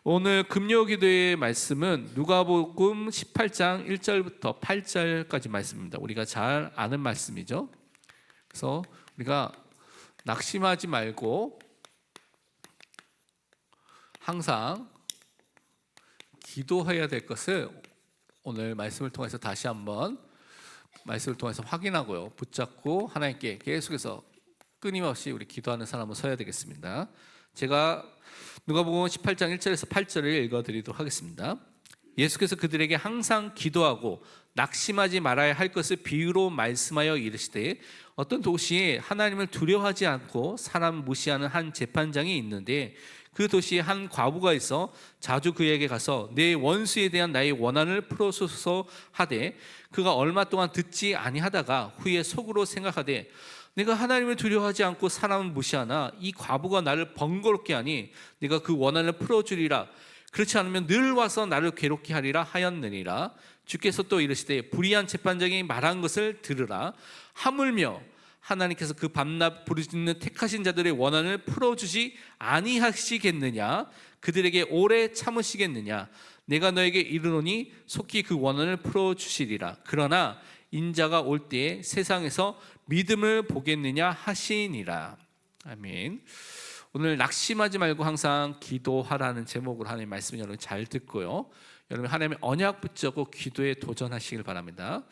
오늘 금요기도의 말씀은 누가복음 18장 1절부터 8절까지 말씀입니다. 우리가 잘 아는 말씀이죠. 그래서 우리가 낙심하지 말고 항상 기도해야 될 것을 오늘 말씀을 통해서 다시 한번 말씀을 통해서 확인하고요, 붙잡고 하나님께 계속해서 끊임없이 우리 기도하는 사람은 서야 되겠습니다. 제가 누가복음 18장 1절에서 8절을 읽어드리도록 하겠습니다. 예수께서 그들에게 항상 기도하고 낙심하지 말아야 할 것을 비유로 말씀하여 이르시되, 어떤 도시에 하나님을 두려워하지 않고 사람 무시하는 한 재판장이 있는데, 그 도시에 한 과부가 있어 자주 그에게 가서 내 원수에 대한 나의 원한을 풀어소서 하되, 그가 얼마 동안 듣지 아니하다가 후에 속으로 생각하되, 내가 하나님을 두려워하지 않고 사람을 무시하나 이 과부가 나를 번거롭게 하니 내가 그 원한을 풀어주리라. 그렇지 않으면 늘 와서 나를 괴롭게 하리라 하였느니라. 주께서 또 이르시되, 불의한 재판장이 말한 것을 들으라. 하물며 하나님께서 그 밤낮 부르짖는 택하신 자들의 원한을 풀어주지 아니하시겠느냐? 그들에게 오래 참으시겠느냐? 내가 너에게 이르노니 속히 그 원한을 풀어주시리라. 그러나 인자가 올 때에 세상에서 믿음을 보겠느냐 하시니라. 아멘. 오늘 낙심하지 말고 항상 기도하라는 제목으로 하나님의 말씀 여러분 잘 듣고요, 여러분 하나님의 언약 붙잡고 기도에 도전하시길 바랍니다.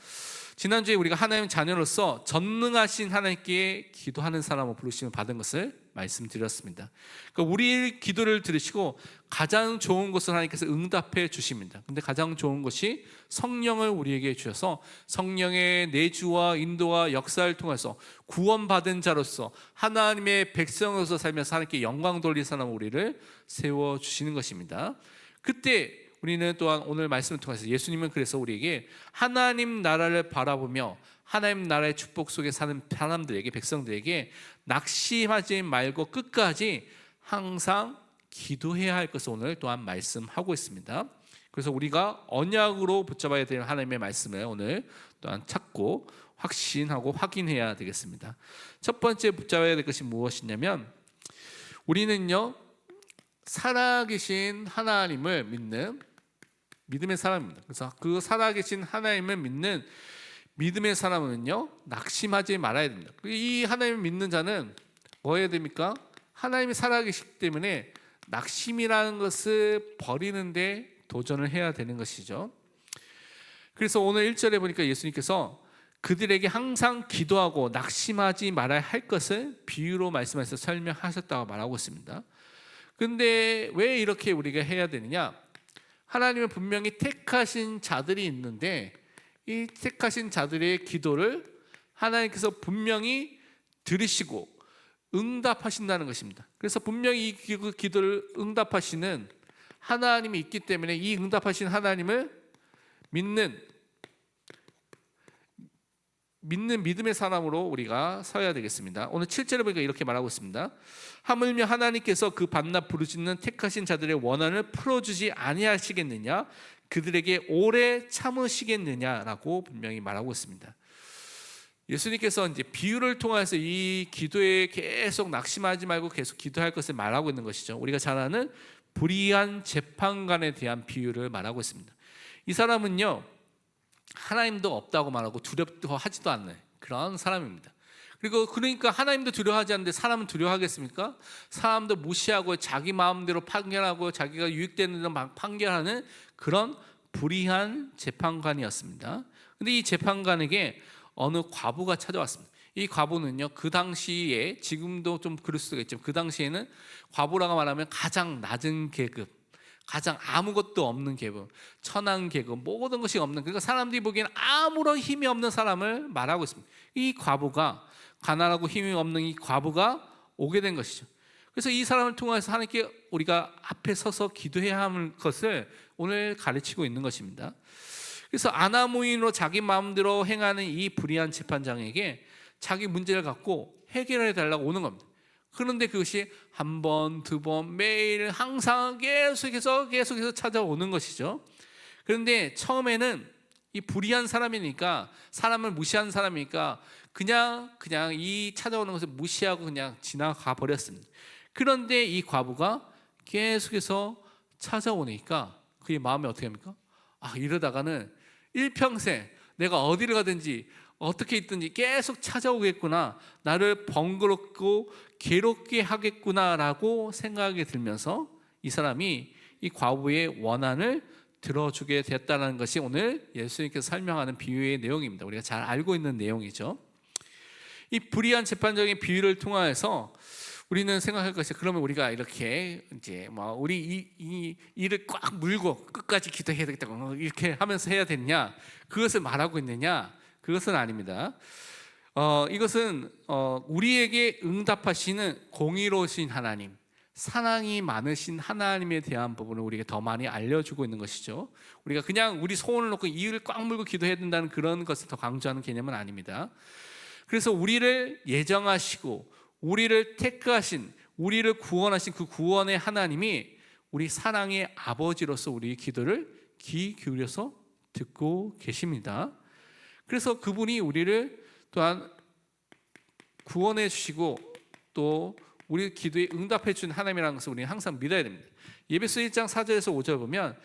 지난주에 우리가 하나님 자녀로서 전능하신 하나님께 기도하는 사람을 부르심을 받은 것을 말씀드렸습니다. 그러니까 우리 기도를 들으시고 가장 좋은 것을 하나님께서 응답해 주십니다. 근데 가장 좋은 것이 성령을 우리에게 주셔서 성령의 내주와 인도와 역사를 통해서 구원받은 자로서 하나님의 백성으로서 살면서 하나님께 영광 돌릴 사람 우리를 세워주시는 것입니다. 그때 우리는 또한 오늘 말씀을 통해서 예수님은 그래서 우리에게 하나님 나라를 바라보며 하나님 나라의 축복 속에 사는 사람들에게, 백성들에게 낙심하지 말고 끝까지 항상 기도해야 할 것을 오늘 또한 말씀하고 있습니다. 그래서 우리가 언약으로 붙잡아야 될 하나님의 말씀을 오늘 또한 찾고 확신하고 확인해야 되겠습니다. 첫 번째 붙잡아야 될 것이 무엇이냐면, 우리는요 살아계신 하나님을 믿는 믿음의 사람입니다. 그래서 그 살아계신 하나님을 믿는 믿음의 사람은요 낙심하지 말아야 됩니다. 이 하나님을 믿는 자는 뭐 해야 됩니까? 하나님이 살아계시기 때문에 낙심이라는 것을 버리는데 도전을 해야 되는 것이죠. 그래서 오늘 1절에 보니까 예수님께서 그들에게 항상 기도하고 낙심하지 말아야 할 것을 비유로 말씀하셔서 설명하셨다고 말하고 있습니다. 근데 왜 이렇게 우리가 해야 되느냐? 하나님은 분명히 택하신 자들이 있는데 이 택하신 자들의 기도를 하나님께서 분명히 들으시고 응답하신다는 것입니다. 그래서 분명히 이 기도를 응답하시는 하나님이 있기 때문에 이 응답하신 하나님을 믿는 믿음의 사람으로 우리가 서야 되겠습니다. 오늘 7절에 보니까 이렇게 말하고 있습니다. 하물며 하나님께서 그 밤낮 부르짖는 택하신 자들의 원한을 풀어주지 아니하시겠느냐? 그들에게 오래 참으시겠느냐라고 분명히 말하고 있습니다. 예수님께서 이제 비유를 통해서 이 기도에 계속 낙심하지 말고 계속 기도할 것을 말하고 있는 것이죠. 우리가 잘 아는 불의한 재판관에 대한 비유를 말하고 있습니다. 이 사람은요 하나님도 없다고 말하고 두렵하지도 않는 그런 사람입니다. 그리고 그러니까 하나님도 두려워하지 않는데 사람은 두려워하겠습니까? 사람도 무시하고 자기 마음대로 판결하고 자기가 유익되는 대로 막 판결하는 그런 불의한 재판관이었습니다. 근데 이 재판관에게 어느 과부가 찾아왔습니다. 이 과부는요 그 당시에, 지금도 좀 그럴 수도 있겠지만 그 당시에는 과부라고 말하면 가장 낮은 계급, 가장 아무것도 없는 계급, 천한 계급, 모든 것이 없는, 그러니까 사람들이 보기에는 아무런 힘이 없는 사람을 말하고 있습니다. 이 과부가, 가난하고 힘이 없는 이 과부가 오게 된 것이죠. 그래서 이 사람을 통해서 하나님께 우리가 앞에 서서 기도해야 할 것을 오늘 가르치고 있는 것입니다. 그래서 아나무인으로 자기 마음대로 행하는 이 불의한 재판장에게 자기 문제를 갖고 해결해 달라고 오는 겁니다. 그런데 그것이 한 번, 두 번, 매일 항상 계속해서 찾아오는 것이죠. 그런데 처음에는 이 불의한 사람이니까, 사람을 무시한 사람이니까 그냥 이 찾아오는 것을 무시하고 그냥 지나가 버렸습니다. 그런데 이 과부가 계속해서 찾아오니까 그의 마음이 어떻게 합니까? 이러다가는 일평생 내가 어디를 가든지 어떻게 있든지 계속 찾아오겠구나, 나를 번거롭고 괴롭게 하겠구나라고 생각이 들면서 이 사람이 이 과부의 원한을 들어주게 됐다는 것이 오늘 예수님께서 설명하는 비유의 내용입니다. 우리가 잘 알고 있는 내용이죠. 이 불의한 재판적인 비유를 통해서 우리는 생각할 것이, 그러면 우리가 이렇게 이제 우리 이 일을 꽉 물고 끝까지 기도해야 되겠다 이렇게 하면서 해야 되느냐, 그것을 말하고 있느냐? 그것은 아닙니다. 이것은 우리에게 응답하시는 공의로우신 하나님, 사랑이 많으신 하나님에 대한 부분을 우리에게 더 많이 알려주고 있는 것이죠. 우리가 그냥 우리 소원을 놓고 이를 꽉 물고 기도해야 된다는 그런 것을 더 강조하는 개념은 아닙니다. 그래서 우리를 예정하시고 우리를 택하신, 우리를 구원하신 그 구원의 하나님이 우리 사랑의 아버지로서 우리의 기도를 귀 기울여서 듣고 계십니다. 그래서 그분이 우리를 또한 구원해 주시고 또 우리 기도에 응답해 주는 하나님이라는 것을 우리는 항상 믿어야 됩니다. 예배서 1장 4절에서 5절 보면,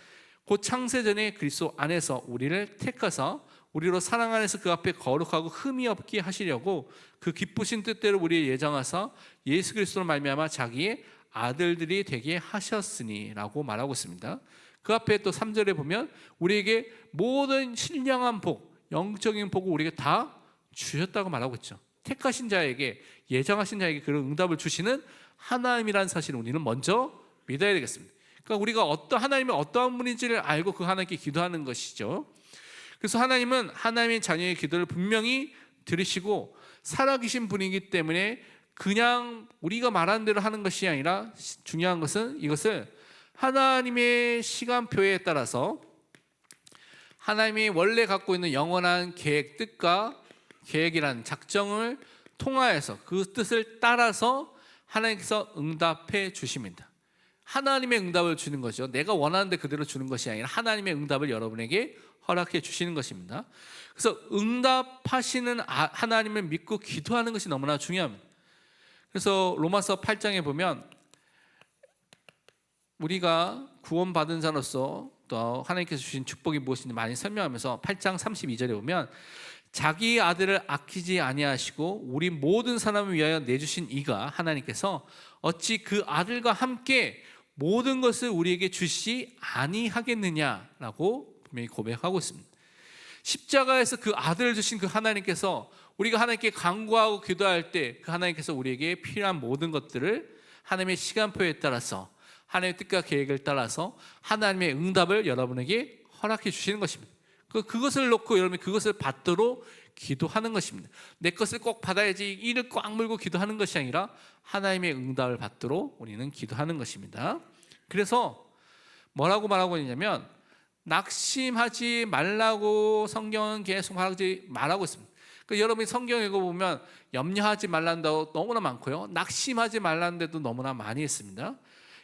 곧 창세전에 그리스도 안에서 우리를 택하사 우리로 사랑 안에서 그 앞에 거룩하고 흠이 없게 하시려고 그 기쁘신 뜻대로 우리를 예정하사 예수 그리스도로 말미암아 자기의 아들들이 되게 하셨으니 라고 말하고 있습니다. 그 앞에 또 3절에 보면 우리에게 모든 신령한 복, 영적인 복을 우리에게 다 주셨다고 말하고 있죠. 택하신 자에게, 예정하신 자에게 그런 응답을 주시는 하나님이라는 사실을 우리는 먼저 믿어야 되겠습니다. 그러니까 우리가 하나님이 어떠한 분인지를 알고 그 하나님께 기도하는 것이죠. 그래서 하나님은 하나님의 자녀의 기도를 분명히 들으시고 살아계신 분이기 때문에 그냥 우리가 말하는 대로 하는 것이 아니라, 중요한 것은 이것을 하나님의 시간표에 따라서 하나님이 원래 갖고 있는 영원한 계획, 뜻과 계획이라는 작정을 통하여서 그 뜻을 따라서 하나님께서 응답해 주십니다. 하나님의 응답을 주는 거죠. 내가 원하는 데 그대로 주는 것이 아니라 하나님의 응답을 여러분에게 허락해 주시는 것입니다. 그래서 응답하시는 하나님을 믿고 기도하는 것이 너무나 중요합니다. 그래서 로마서 8장에 보면 우리가 구원받은 자로서 또 하나님께서 주신 축복이 무엇인지 많이 설명하면서 8장 32절에 보면, 자기 아들을 아끼지 아니하시고 우리 모든 사람을 위하여 내주신 이가 하나님께서 어찌 그 아들과 함께 모든 것을 우리에게 주시지 아니하겠느냐라고 분명히 고백하고 있습니다. 십자가에서 그 아들을 주신 그 하나님께서 우리가 하나님께 간구하고 기도할 때 그 하나님께서 우리에게 필요한 모든 것들을 하나님의 시간표에 따라서, 하나님의 뜻과 계획을 따라서 하나님의 응답을 여러분에게 허락해 주시는 것입니다. 그것을 놓고 여러분이 그것을 받도록 기도하는 것입니다. 내 것을 꼭 받아야지 이를 꽉 물고 기도하는 것이 아니라 하나님의 응답을 받도록 우리는 기도하는 것입니다. 그래서 뭐라고 말하고 있냐면, 낙심하지 말라고 성경은 계속 말하고 있습니다. 여러분이 성경 읽어보면 염려하지 말라는 데도 너무나 많고요, 낙심하지 말라는 데도 너무나 많이 있습니다.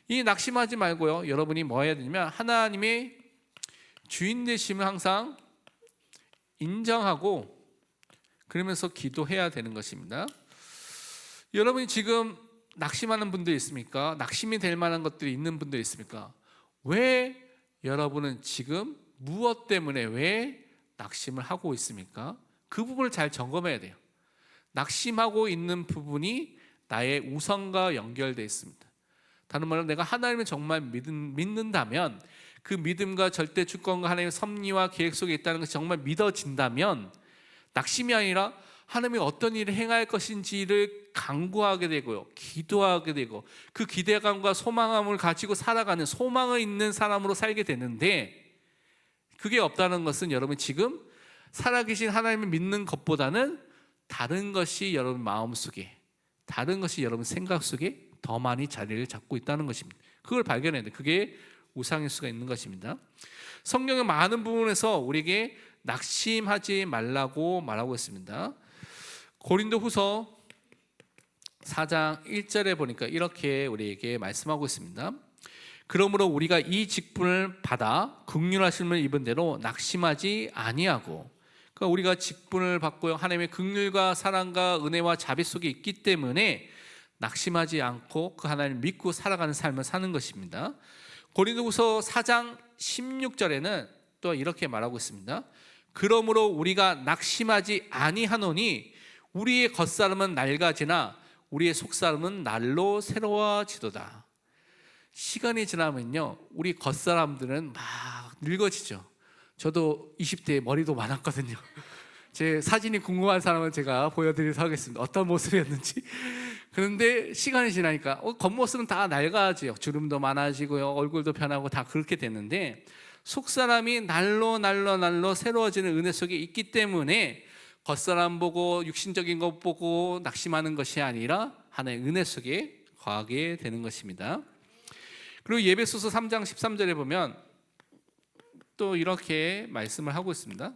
이 낙심하지 말고요, 여러분이 뭐 해야 되냐면 하나님의 주인 되심을 항상 인정하고 그러면서 기도해야 되는 것입니다. 여러분이 지금 낙심하는 분들 있습니까? 낙심이 될 만한 것들이 있는 분들 있습니까? 왜 여러분은 지금 무엇 때문에 왜 낙심을 하고 있습니까? 그 부분을 잘 점검해야 돼요. 낙심하고 있는 부분이 나의 우선과 연결되어 있습니다. 다른 말로 내가 하나님을 정말 믿는다면, 그 믿음과 절대 주권과 하나님의 섭리와 계획 속에 있다는 것이 정말 믿어진다면, 낙심이 아니라 하나님이 어떤 일을 행할 것인지를 간구하게 되고요, 기도하게 되고 그 기대감과 소망함을 가지고 살아가는, 소망을 있는 사람으로 살게 되는데, 그게 없다는 것은 여러분 지금 살아계신 하나님을 믿는 것보다는 다른 것이 여러분 마음속에, 다른 것이 여러분 생각 속에 더 많이 자리를 잡고 있다는 것입니다. 그걸 발견해야 돼요. 그게 우상일 수가 있는 것입니다. 성경의 많은 부분에서 우리에게 낙심하지 말라고 말하고 있습니다. 고린도후서 4장 1절에 보니까 이렇게 우리에게 말씀하고 있습니다. 그러므로 우리가 이 직분을 받아 긍휼하심을 입은 대로 낙심하지 아니하고, 그러니까 우리가 직분을 받고요, 하나님의 긍휼과 사랑과 은혜와 자비 속에 있기 때문에 낙심하지 않고 그 하나님을 믿고 살아가는 삶을 사는 것입니다. 고린도후서 4장 16절에는 또 이렇게 말하고 있습니다. 그러므로 우리가 낙심하지 아니하노니 우리의 겉사람은 낡아지나 우리의 속사람은 날로 새로워지도다. 시간이 지나면요, 우리 겉사람들은 막 늙어지죠. 저도 20대에 머리도 많았거든요. 제 사진이 궁금한 사람은 제가 보여드리도록 하겠습니다. 어떤 모습이었는지. 그런데 시간이 지나니까 겉모습은 다 낡아지요. 주름도 많아지고요, 얼굴도 변하고 다 그렇게 됐는데, 속사람이 날로 새로워지는 은혜 속에 있기 때문에 겉사람 보고 육신적인 것 보고 낙심하는 것이 아니라 하나의 은혜 속에 거하게 되는 것입니다. 그리고 예배소서 3장 13절에 보면 또 이렇게 말씀을 하고 있습니다.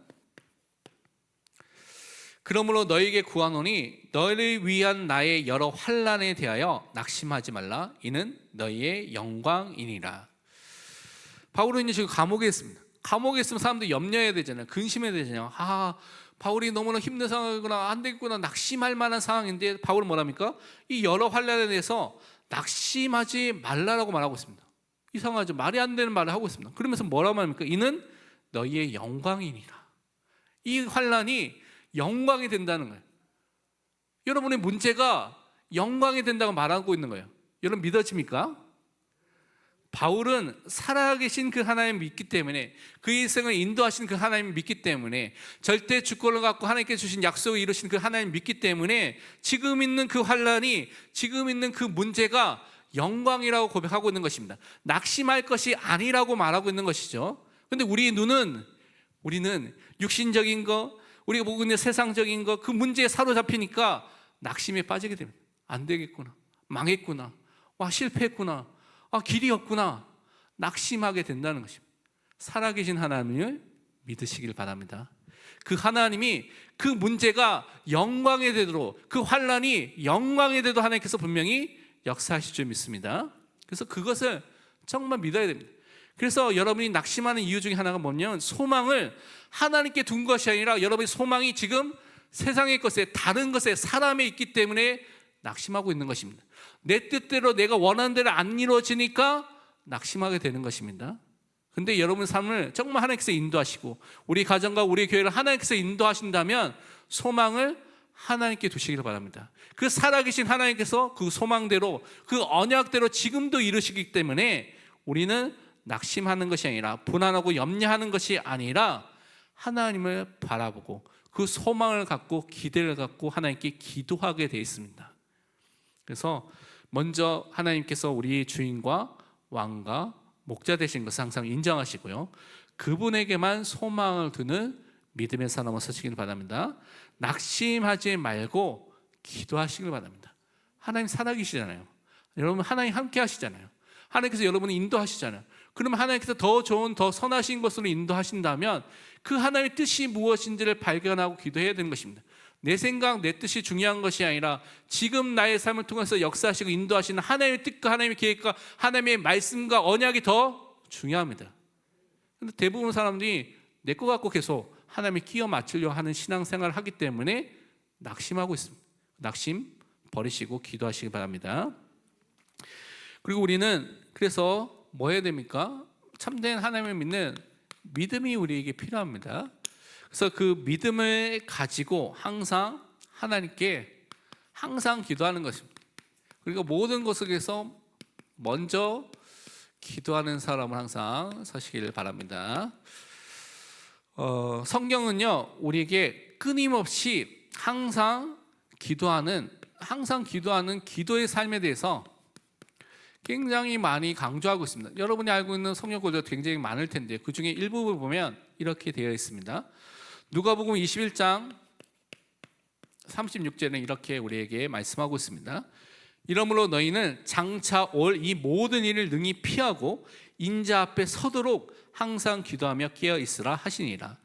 그러므로 너에게 구하노니 너를 위한 나의 여러 환난에 대하여 낙심하지 말라. 이는 너희의 영광이니라. 바울은 지금 감옥에 있습니다. 감옥에 있으면 사람들이 염려해야 되잖아요. 근심해야 되잖아요. 바울이 너무나 힘든 상황이구나, 안 되겠구나, 낙심할 만한 상황인데 바울은 뭐랍니까? 이 여러 환난에 대해서 낙심하지 말라라고 말하고 있습니다. 이상하죠? 말이 안 되는 말을 하고 있습니다. 그러면서 뭐라고 말합니까? 이는 너희의 영광이니라. 이 환난이 영광이 된다는 거예요. 여러분의 문제가 영광이 된다고 말하고 있는 거예요. 여러분 믿어집니까? 바울은 살아계신 그 하나님 믿기 때문에, 그 일생을 인도하신 그 하나님 믿기 때문에, 절대 주권을 갖고 하나님께 주신 약속을 이루신 그 하나님 믿기 때문에 지금 있는 그 환난이, 지금 있는 그 문제가 영광이라고 고백하고 있는 것입니다. 낙심할 것이 아니라고 말하고 있는 것이죠. 그런데 우리는 육신적인 거, 우리가 보고 있는 세상적인 거, 그 문제에 사로잡히니까 낙심에 빠지게 됩니다. 안 되겠구나, 망했구나, 실패했구나, 길이 없구나, 낙심하게 된다는 것입니다. 살아계신 하나님을 믿으시길 바랍니다. 그 하나님이 그 문제가 영광이 되도록, 그 환난이 영광이 되도록 하나님께서 분명히 역사하실 줄 믿습니다. 그래서 그것을 정말 믿어야 됩니다. 그래서 여러분이 낙심하는 이유 중에 하나가 뭐냐면, 소망을 하나님께 둔 것이 아니라 여러분의 소망이 지금 세상의 것에, 다른 것에, 사람에 있기 때문에 낙심하고 있는 것입니다. 내 뜻대로, 내가 원하는 대로 안 이루어지니까 낙심하게 되는 것입니다. 근데 여러분 삶을 정말 하나님께서 인도하시고, 우리 가정과 우리 교회를 하나님께서 인도하신다면 소망을 하나님께 두시기를 바랍니다. 그 살아계신 하나님께서 그 소망대로, 그 언약대로 지금도 이루시기 때문에 우리는 낙심하는 것이 아니라, 불안하고 염려하는 것이 아니라 하나님을 바라보고 그 소망을 갖고, 기대를 갖고 하나님께 기도하게 되어 있습니다. 그래서 먼저 하나님께서 우리 주인과 왕과 목자 되신 것을 항상 인정하시고요, 그분에게만 소망을 두는 믿음의 사람으로 서시길 바랍니다. 낙심하지 말고 기도하시길 바랍니다. 하나님 살아계시잖아요. 여러분 하나님 함께 하시잖아요. 하나님께서 여러분을 인도하시잖아요. 그러면 하나님께서 더 좋은, 더 선하신 것으로 인도하신다면 그 하나님의 뜻이 무엇인지를 발견하고 기도해야 되는 것입니다. 내 생각, 내 뜻이 중요한 것이 아니라 지금 나의 삶을 통해서 역사하시고 인도하시는 하나님의 뜻과 하나님의 계획과 하나님의 말씀과 언약이 더 중요합니다. 그런데 대부분 사람들이 내 거 갖고 계속 하나님을 끼워 맞추려고 하는 신앙생활을 하기 때문에 낙심하고 있습니다. 낙심 버리시고 기도하시기 바랍니다. 그리고 우리는 그래서 뭐 해야 됩니까? 참된 하나님을 믿는 믿음이 우리에게 필요합니다. 그래서 그 믿음을 가지고 항상 하나님께 항상 기도하는 것입니다. 그리고 모든 것에서 먼저 기도하는 사람을 항상 서시기를 바랍니다. 성경은요, 우리에게 끊임없이 항상 기도하는 기도의 삶에 대해서 굉장히 많이 강조하고 있습니다. 여러분이 알고 있는 성경 구절도 굉장히 많을 텐데 그 중에 일부분을 보면 이렇게 되어 있습니다. 누가복음 21장 36절에는 이렇게 우리에게 말씀하고 있습니다. 이러므로 너희는 장차 올 이 모든 일을 능히 피하고 인자 앞에 서도록 항상 기도하며 깨어 있으라 하시니라.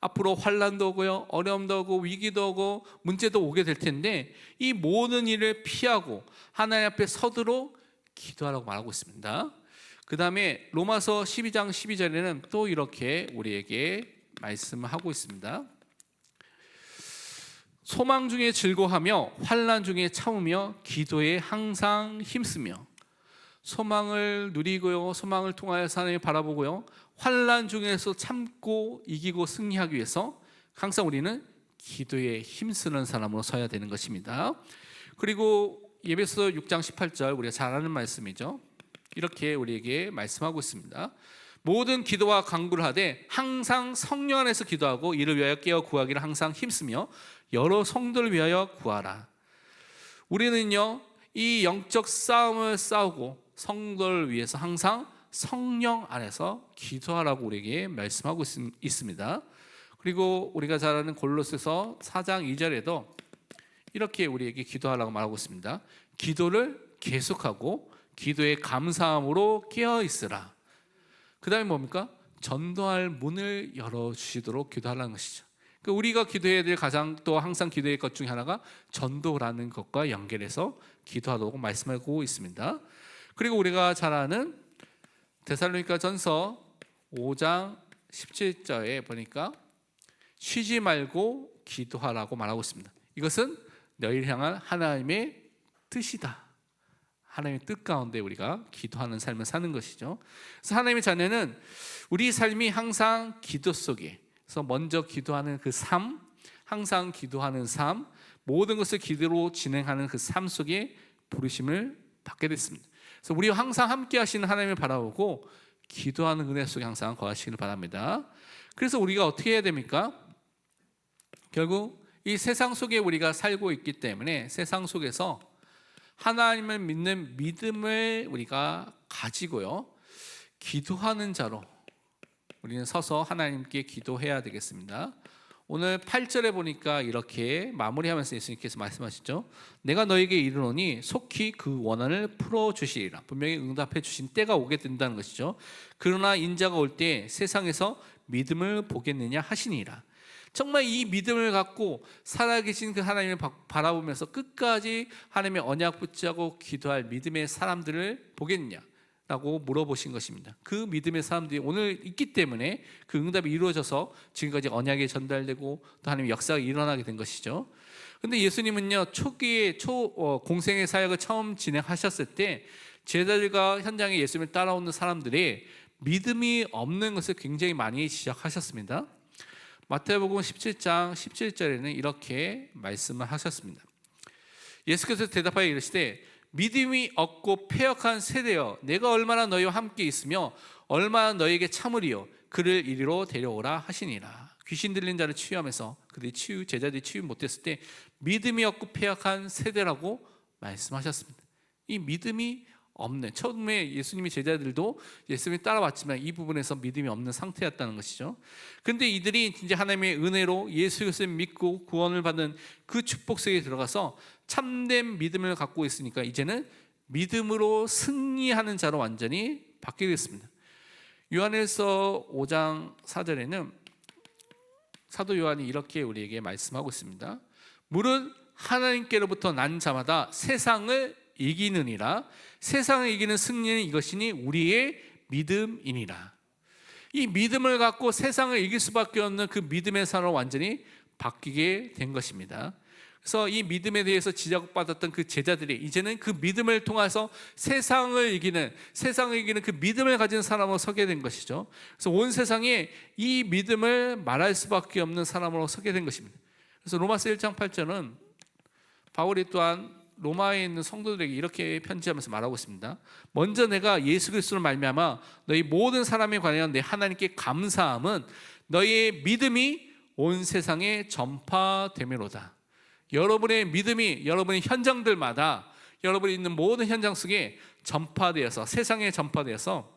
앞으로 환난도 오고요, 어려움도 오고 위기도 오고 문제도 오게 될 텐데 이 모든 일을 피하고 하나님 앞에 서도록 기도하라고 말하고 있습니다. 그 다음에 로마서 12장 12절에는 또 이렇게 우리에게 말씀하고 있습니다. 소망 중에 즐거워하며 환난 중에 참으며 기도에 항상 힘쓰며. 소망을 누리고요, 소망을 통하여서 하나님을 바라보고요, 환난 중에서 참고 이기고 승리하기 위해서 항상 우리는 기도에 힘쓰는 사람으로 서야 되는 것입니다. 그리고 에베소 6장 18절 우리가 잘 아는 말씀이죠. 이렇게 우리에게 말씀하고 있습니다. 모든 기도와 간구를 하되 항상 성령 안에서 기도하고 이를 위하여 깨어 구하기를 항상 힘쓰며 여러 성도를 위하여 구하라. 우리는요, 이 영적 싸움을 싸우고 성도를 위해서 항상 성령 안에서 기도하라고 우리에게 말씀하고 있습니다. 그리고 우리가 잘 아는 골로새서 4장 2절에도 이렇게 우리에게 기도하라고 말하고 있습니다. 기도를 계속하고 기도의 감사함으로 깨어 있으라. 그 다음에 뭡니까? 전도할 문을 열어주시도록 기도하라는 것이죠. 그러니까 우리가 기도해야 될 가장 또 항상 기도의 것 중에 하나가 전도라는 것과 연결해서 기도하도록 말씀하고 있습니다. 그리고 우리가 잘 아는 데살로니가 전서 5장 17절에 보니까 쉬지 말고 기도하라고 말하고 있습니다. 이것은 너희를 향한 하나님의 뜻이다. 하나님의 뜻 가운데 우리가 기도하는 삶을 사는 것이죠. 그래서 하나님의 자녀는 우리 삶이 항상 기도 속에서 먼저 기도하는 그 삶, 항상 기도하는 삶, 모든 것을 기도로 진행하는 그 삶 속에 부르심을 받게 됐습니다. 그래서 우리와 항상 함께 하시는 하나님을 바라보고 기도하는 은혜 속에 항상 거하시기를 바랍니다. 그래서 우리가 어떻게 해야 됩니까? 결국 이 세상 속에 우리가 살고 있기 때문에 세상 속에서 하나님을 믿는 믿음을 우리가 가지고요, 기도하는 자로 우리는 서서 하나님께 기도해야 되겠습니다. 오늘 8절에 보니까 이렇게 마무리하면서 예수님께서 말씀하시죠. 내가 너에게 이르노니 속히 그 원한을 풀어주시리라. 분명히 응답해 주신 때가 오게 된다는 것이죠. 그러나 인자가 올 때 세상에서 믿음을 보겠느냐 하시니라. 정말 이 믿음을 갖고 살아계신 그 하나님을 바라보면서 끝까지 하나님의 언약 붙잡고 기도할 믿음의 사람들을 보겠느냐라고 물어보신 것입니다. 그 믿음의 사람들이 오늘 있기 때문에 그 응답이 이루어져서 지금까지 언약이 전달되고 또 하나님의 역사가 일어나게 된 것이죠. 그런데 예수님은요, 초기에 공생의 사역을 처음 진행하셨을 때 제자들과 현장에 예수님을 따라오는 사람들이 믿음이 없는 것을 굉장히 많이 지적하셨습니다. 마태복음 17장 17절에는 이렇게 말씀을 하셨습니다. 예수께서 대답하여 이르시되 믿음이 없고 패역한 세대여, 내가 얼마나 너희와 함께 있으며 얼마나 너희에게 참으리요, 그를 이리로 데려오라 하시니라. 귀신 들린 자를 치유하면서 그들이 제자들이 치유 못했을 때 믿음이 없고 패역한 세대라고 말씀하셨습니다. 이 믿음이 없는, 처음에 예수님의 제자들도 예수님이 따라왔지만 이 부분에서 믿음이 없는 상태였다는 것이죠. 그런데 이들이 이제 하나님의 은혜로 예수 그리스도를 믿고 구원을 받는 그 축복 속에 들어가서 참된 믿음을 갖고 있으니까 이제는 믿음으로 승리하는 자로 완전히 바뀌게 됐습니다. 요한일서 5장 4절에는 사도 요한이 이렇게 우리에게 말씀하고 있습니다. 무릇 하나님께로부터 난 자마다 세상을 이기느니라. 세상을 이기는 승리는 이것이니 우리의 믿음이니라. 이 믿음을 갖고 세상을 이길 수밖에 없는 그 믿음의 사람으로 완전히 바뀌게 된 것입니다. 그래서 이 믿음에 대해서 지적받았던 그 제자들이 이제는 그 믿음을 통해서 세상을 이기는 그 믿음을 가진 사람으로 서게 된 것이죠. 그래서 온 세상에 이 믿음을 말할 수밖에 없는 사람으로 서게 된 것입니다. 그래서 로마서 1장 8절은 바울이 또한 로마에 있는 성도들에게 이렇게 편지하면서 말하고 있습니다. 먼저 내가 예수 그리스도를 말미암아 너희 모든 사람에 관하여 내 하나님께 감사함은 너희의 믿음이 온 세상에 전파되미로다. 여러분의 믿음이 여러분의 현장들마다, 여러분이 있는 모든 현장 속에 전파되어서, 세상에 전파되어서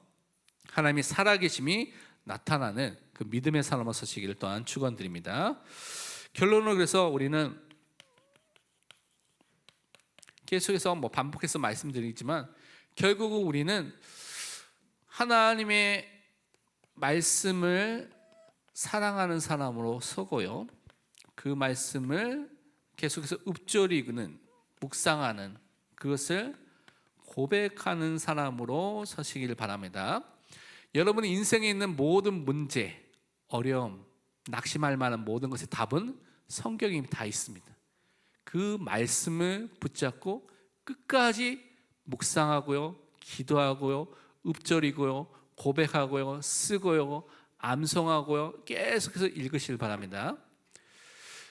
하나님이 살아계심이 나타나는 그 믿음의 사람으로 서시기를 또한 축원드립니다. 결론으로 그래서 우리는 계속해서 반복해서 말씀드리지만 결국은 우리는 하나님의 말씀을 사랑하는 사람으로 서고요, 그 말씀을 계속해서 읊조리는, 묵상하는, 그것을 고백하는 사람으로 서시기를 바랍니다. 여러분의 인생에 있는 모든 문제, 어려움, 낙심할 만한 모든 것의 답은 성경에 다 있습니다. 그 말씀을 붙잡고 끝까지 묵상하고요, 기도하고요, 읊조리고요, 고백하고요, 쓰고요, 암송하고요, 계속해서 읽으시길 바랍니다.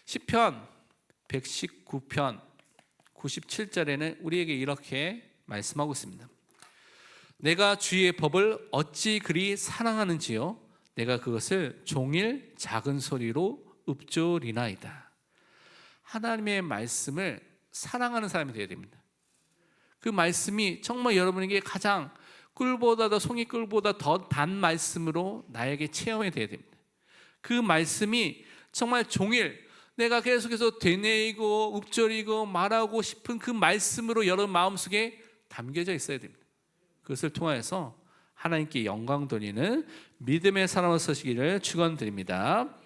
시편 119편 97절에는 우리에게 이렇게 말씀하고 있습니다. 내가 주의 법을 어찌 그리 사랑하는지요, 내가 그것을 종일 작은 소리로 읊조리나이다. 하나님의 말씀을 사랑하는 사람이 되어야 됩니다. 그 말씀이 정말 여러분에게 가장 꿀보다 더 송이꿀보다 더 단 말씀으로 나에게 체험이 되어야 됩니다. 그 말씀이 정말 종일 내가 계속해서 되뇌이고 읊조리고 말하고 싶은 그 말씀으로 여러분 마음속에 담겨져 있어야 됩니다. 그것을 통해서 하나님께 영광 돌리는 믿음의 사람으로 서시기를 축원드립니다.